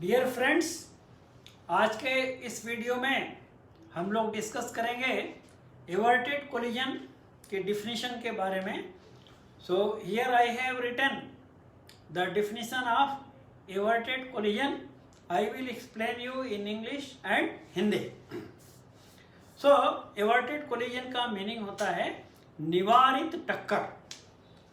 Dear friends, आज के इस वीडियो में हम लोग डिस्कस करेंगे एवर्टेड कोलिजन के डिफिनीशन के बारे में। So here I have written the definition of averted collision. I will explain you in English and Hindi. So averted collision का मीनिंग होता है निवारित टक्कर।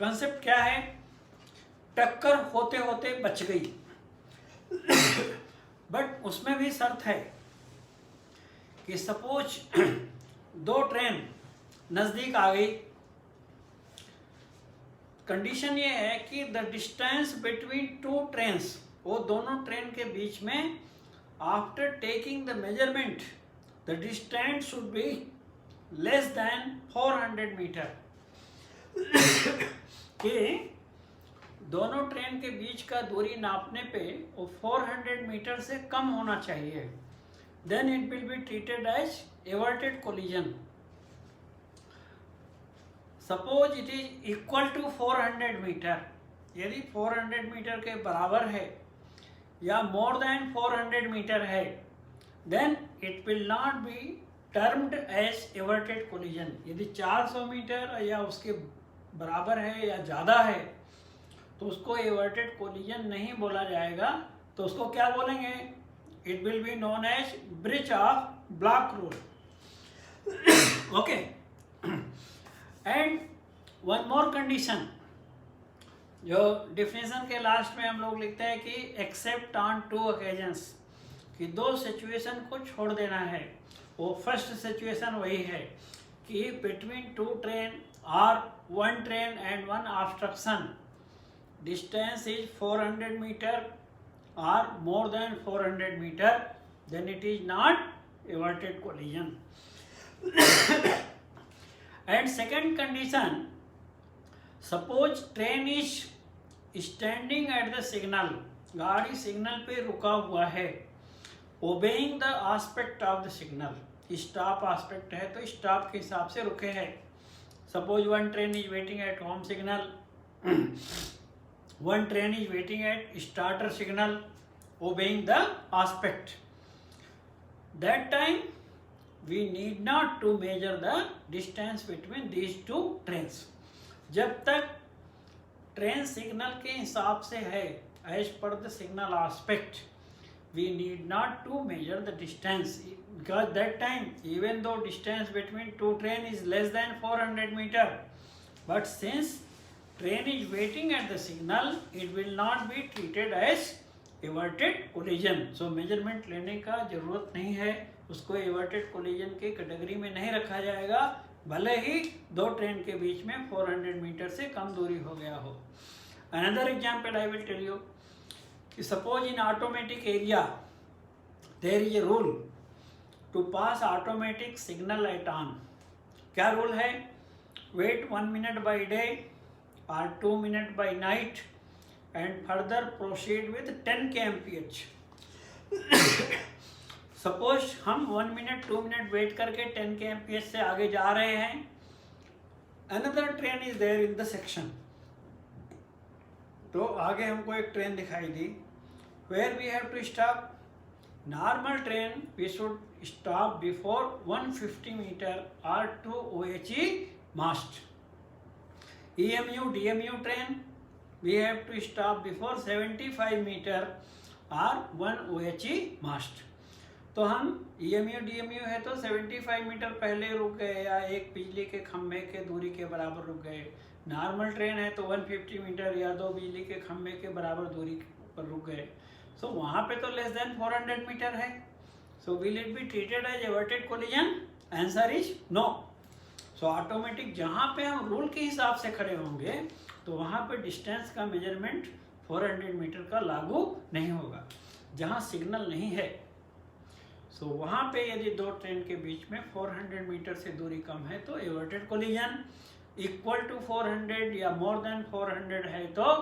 कंसेप्ट क्या है? टक्कर होते होते बच गई बट उसमें भी शर्त है कि सपोज दो ट्रेन नज़दीक आ गई। कंडीशन ये है कि the distance between two trains, वो दोनों ट्रेन के बीच में after taking the measurement the distance should be less than 400 metre. कि दोनों ट्रेन के बीच का दूरी नापने पे वो 400 मीटर से कम होना चाहिए। Then it will be treated as averted collision. Suppose it is equal to 400 metre, यदि 400 मीटर के बराबर है या मोर देन 400 मीटर है, then it will not be termed as averted collision. यदि 400 मीटर या उसके बराबर है या ज़्यादा है तो उसको एवर्टेड कोलिजन नहीं बोला जाएगा। तो उसको क्या बोलेंगे? It will be known as breach of block rule. Okay. And one more condition, जो डिफिनेशन के लास्ट में हम लोग लिखते हैं कि एक्सेप्ट ऑन 2 ओकेजन्स, कि 2 सिचुएशन को छोड़ देना है। वो फर्स्ट सिचुएशन वही है कि बिटवीन 2 ट्रेन और 1 train and 1 obstruction distance is 400 meter or more than 400 meter, then it is not everted collision. And second condition, suppose train is standing at the signal, गाड़ी सिग्नल पे रुका हुआ है, obeying the aspect of the signal, stop aspect है तो stop के हिसाब से रुके हैं। Suppose one train is waiting at home signal, one train is waiting at starter signal, obeying the aspect. That time we need not to measure the distance between these 2 trains. जब तक train signal के हिसाब से है as per the signal aspect, we need not to measure the distance, because that time even though distance between 2 train is less than 400 meter, but since train is waiting at the signal, it will not be treated as everted collision. So measurement लेने का जरूरत नहीं है, उसको everted collision के category में नहीं रखा जाएगा, भले ही 2 ट्रेन के बीच में 400 मीटर से कम दूरी हो गया हो। Another example I will tell you, कि suppose in automatic area there is a rule to pass automatic signal light on. क्या रूल है? Wait 1 minute by day or 2 minutes by night and further proceed with 10 kmph. Suppose हम 1 minute 2 minute wait करके 10 kmph से आगे जा रहे हैं। Another train is there in the section, तो आगे हमको एक ट्रेन दिखाई दी। Where we have to stop? Normal train we should stop before 150 metre और 2 OHE mast. EMU, DMU train, we have to stop before 75 meter or 1 OHE mast. तो हम EMU, DMU है तो 75 मीटर पहले रुक गए या एक बिजली के खम्भे के दूरी के बराबर रुक गए। नॉर्मल ट्रेन है तो 150 मीटर या 2 बिजली के खम्भे के बराबर दूरी पर रुक गए। सो वहाँ पे तो लेस देन 400 मीटर है। So will it be treated as averted collision? Answer is no. So automatic जहाँ पे हम रूल के हिसाब से खड़े होंगे तो वहाँ पे डिस्टेंस का मेजरमेंट 400 मीटर का लागू नहीं होगा। जहाँ सिग्नल नहीं है सो वहाँ पे यदि 2 ट्रेन के बीच में 400 मीटर से दूरी कम है तो एवर्टेड कोलिजन, इक्वल टू 400 या मोर देन 400 है तो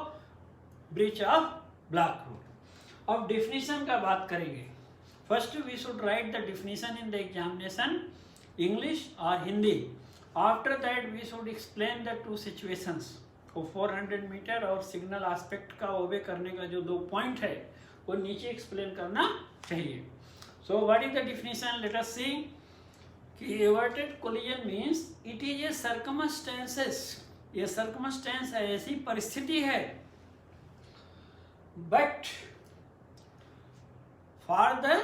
ब्रीच ऑफ ब्लॉक रूल। अब डिफिनीशन का बात करेंगे। First we should write the definition in the examination, English और Hindi. After that we should explain the 2 situations, वो 400 मीटर और सिग्नल एस्पेक्ट का ओबे करने का जो 2 पॉइंट है वो नीचे एक्सप्लेन करना चाहिए। So what is the definition, let us see कि averted collision means it is a circumstances, ये सर्कमस्टेंस है, ऐसी परिस्थिति है, but for the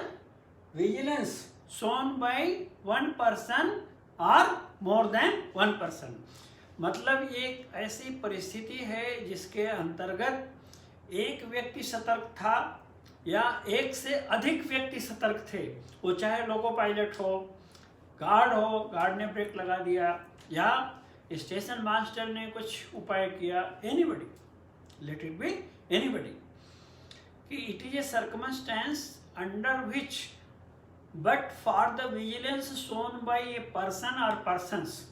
vigilance shown by one person or more than one person, मतलब एक ऐसी परिस्थिति है जिसके अंतर्गत एक व्यक्ति सतर्क था या एक से अधिक व्यक्ति सतर्क थे, वो चाहे लोको पायलट हो, गार्ड हो, गार्ड ने ब्रेक लगा दिया, या स्टेशन मास्टर ने कुछ उपाय किया, anybody, let it be anybody, कि it is a circumstance under which but for the vigilance shown by a person or persons,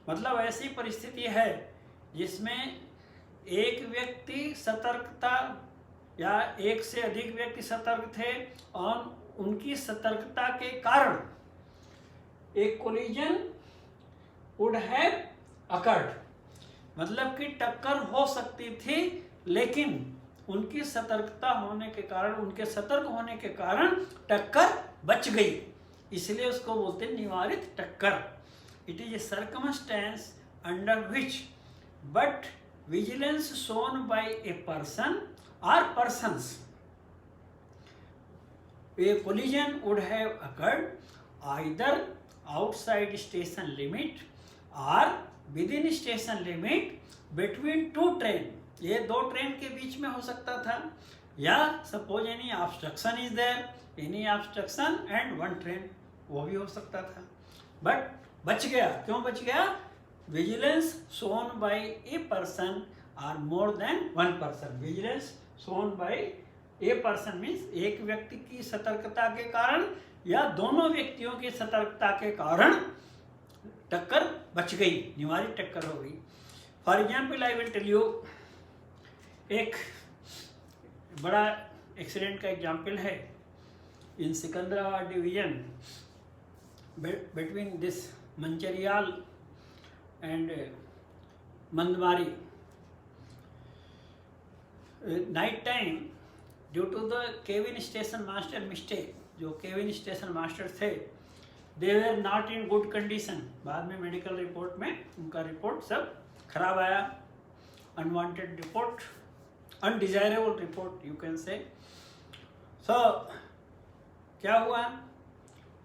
मतलब ऐसी परिस्थिति है जिसमें एक व्यक्ति सतर्कता या एक से अधिक व्यक्ति सतर्क थे और उनकी सतर्कता के कारण एक कोलिजन वुड हैव अकर्ड, मतलब कि टक्कर हो सकती थी, लेकिन उनकी सतर्कता होने के कारण, उनके सतर्क होने के कारण टक्कर बच गई, इसलिए उसको बोलते हैं निवारित टक्कर। It is a circumstance under which but vigilance shown by a person or persons a collision would have occurred either outside station limit or within station limit between two train, ये दो ट्रेन के बीच में हो सकता था, या suppose any obstruction is there, any obstruction and one train, वो भी हो सकता था, बट बच गया। क्यों बच गया? Vigilance shown by a person or more than one person, vigilance shown by a person means एक व्यक्ति की सतर्कता के कारण या दोनों व्यक्तियों की सतर्कता के कारण टक्कर बच गई, निवारित टक्कर हो गई। For example I will tell you, एक बड़ा एक्सीडेंट का एग्जाम्पल है in Secunderabad division between this Mancherial and Mandamarri. Night time due to the cabin station master mistake, जो केविन स्टेशन मास्टर थे they were not in good condition, बाद में medical report में उनका रिपोर्ट सब खराब आया, unwanted report, undesirable report you can say. So क्या हुआ,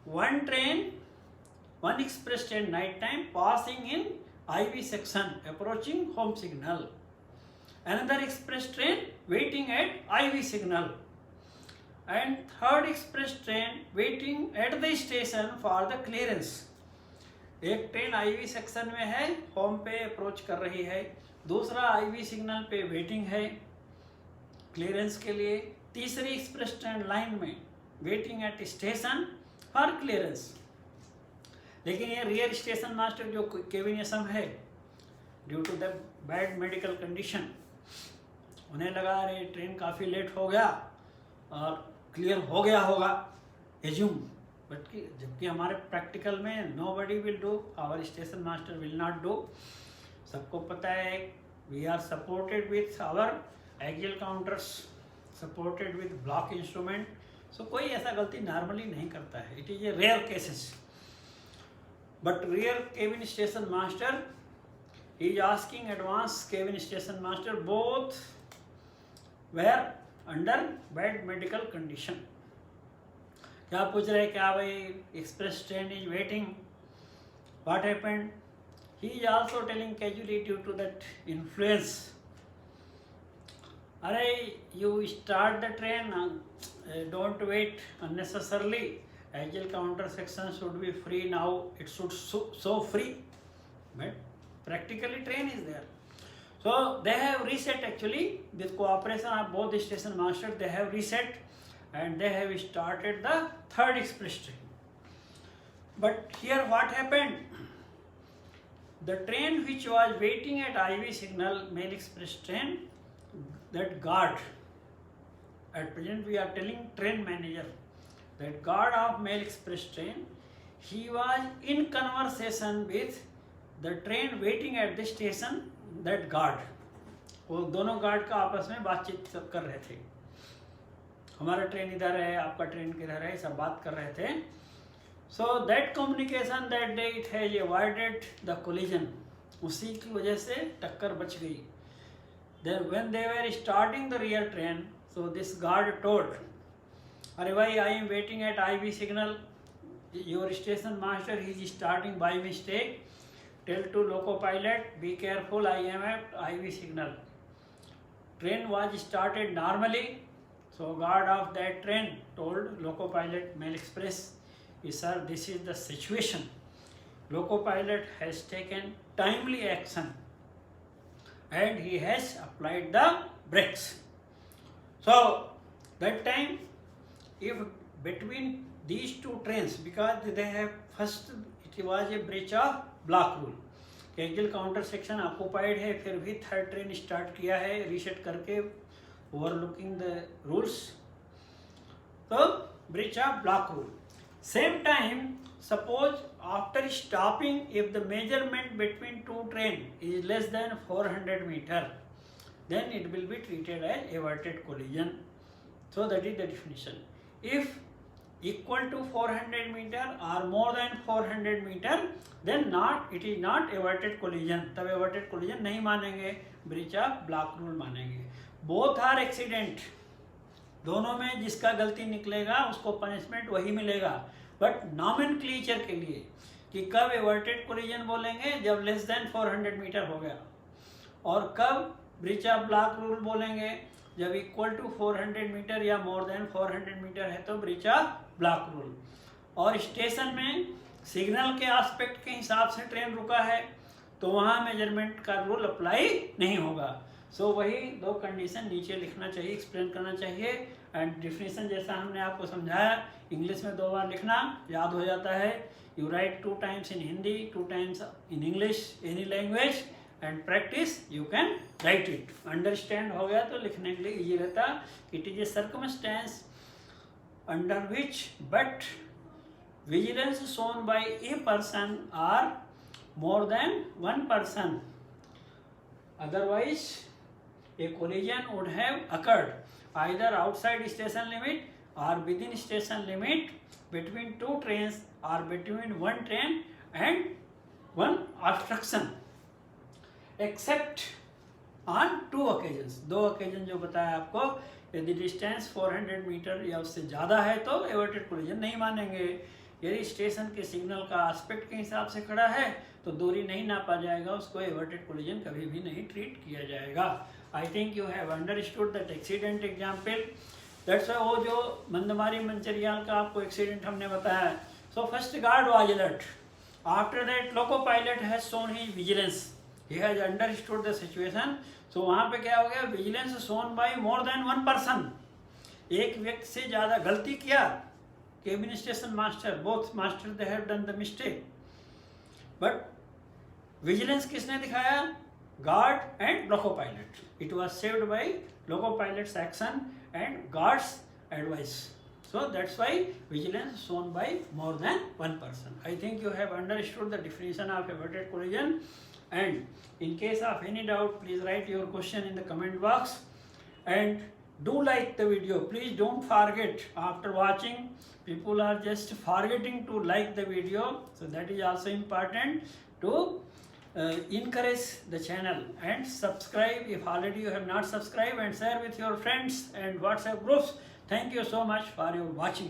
one train, one express train night time passing in IV section approaching home signal, another express train waiting at IV signal, and third express train waiting at the station for the clearance। एक train IV section में है, home पे approach कर रही है, दूसरा IV signal पे waiting है क्लियरेंस के लिए, तीसरी एक्सप्रेस ट्रेन लाइन में waiting at station for clearance. लेकिन ये रियर स्टेशन मास्टर जो केविन एसएम है, due to the bad medical condition, उन्हें लगा अरे ट्रेन काफ़ी लेट हो गया और क्लियर हो गया होगा, एज्यूम, बट जबकि हमारे प्रैक्टिकल में nobody will do, our station master will not do. सबको पता है we are supported with our axial counters, supported with block instrument, so कोई ऐसा गलती नॉर्मली नहीं करता है, it is a rare cases. But rear cabin station master is asking advance cabin station master, both were under bad medical condition। क्या पूछ रहे, क्या भाई express train is waiting, what happened? He is also telling casually due to that influence, अरे you start the train, don't wait unnecessarily, agile counter section should be free now, it should so free, but practically train is there। So they have reset, actually with cooperation of both the station masters, they have reset and they have started the third express train। But here what happened, the train which was waiting at IV signal, mail express train, that guard, at present we are telling train manager, that guard of mail express train, he was in conversation with the train waiting at the station, that guard, वो दोनों guard का आपस में बातचीत कर रहे थे। हमारा ट्रेन इधर है, आपका ट्रेन किधर है, सब बात कर रहे थे. So that communication that day it has avoided the collision. उसी की वजह से टक्कर बच गई. Then when they were starting the rear train, so this guard told, अरे भाई I am waiting at IV signal. Your station master is starting by mistake. Tell to loco pilot, be careful, I am at IV signal. Train was started normally. So guard of that train told loco pilot Mail Express, sir, this is the situation. Loco pilot has taken timely action and he has applied the brakes. So that time, if between these two trains, because they have first it was a breach of block rule, axial counter section occupied है, फिर भी third train start किया है reset करके overlooking the rules, तो breach of block rule. Same time, suppose after stopping, if the measurement between two trains is less than 400 meter, then it will be treated as averted collision. So that is the definition. If equal to 400 meter or more than 400 meter, then it is not averted collision. तब averted collision नहीं मानेंगे, breach of block rule मानेंगे. Both are accident. दोनों में जिसका गलती निकलेगा उसको पनिशमेंट वही मिलेगा. बट नॉमेनक्लेचर के लिए कि कब एवर्टेड कोलिजन बोलेंगे, जब लेस देन 400 मीटर हो गया, और कब ब्रीच ऑफ ब्लॉक रूल बोलेंगे, जब इक्वल टू 400 मीटर या मोर देन 400 मीटर है तो ब्रीच ऑफ ब्लॉक रूल. और स्टेशन में सिग्नल के एस्पेक्ट के हिसाब से ट्रेन रुका है तो वहाँ मेजरमेंट का रूल अप्लाई नहीं होगा. सो वही दो कंडीशन नीचे लिखना चाहिए, एक्सप्लेन करना चाहिए. एंड डिफिनेशन जैसा हमने आपको समझाया, इंग्लिश में 2 बार लिखना याद हो जाता है. You write 2 times in Hindi, 2 times in English, any language, and practice you can write it. Understand हो गया तो लिखने के लिए ईजी रहता. It is a circumstance under which but vigilance shown by a person are more than 1 person, otherwise a collision would have occurred either outside station limit or within station limit, between 2 trains or between 1 train and 1 obstruction, except on 2 occasions. 2 occasion जो बताया आपको, यदि distance 400 metre या उससे ज़्यादा है तो averted collision नहीं मानेंगे. यदि स्टेशन के सिग्नल का एस्पेक्ट के हिसाब से खड़ा है तो दूरी नहीं नापा जाएगा, उसको एवर्टेड कोलिजन कभी भी नहीं ट्रीट किया जाएगा. I think you have understood that accident example. That's why वो जो मंदमारी मंचरियाल का आपको एक्सीडेंट हमने बताया. So first guard was alert. After that loco pilot has shown his vigilance, he has understood the situation. So वहाँ पे क्या हो गया, vigilance shown by more than 1 person. एक व्यक्ति से ज़्यादा गलती किया, cabin station master, both master they have done the mistake, but vigilance किसने दिखाया, guard and loco pilot. It was saved by loco pilots action and guards advice. So that's why vigilance shown by more than 1 person. I think you have understood the definition of averted collision, and in case of any doubt, please write your question in the comment box and do like the video. Please don't forget, after watching, people are just forgetting to like the video, so that is also important to encourage the channel. And subscribe if already you have not subscribed, and share with your friends and WhatsApp groups. Thank you so much for your watching.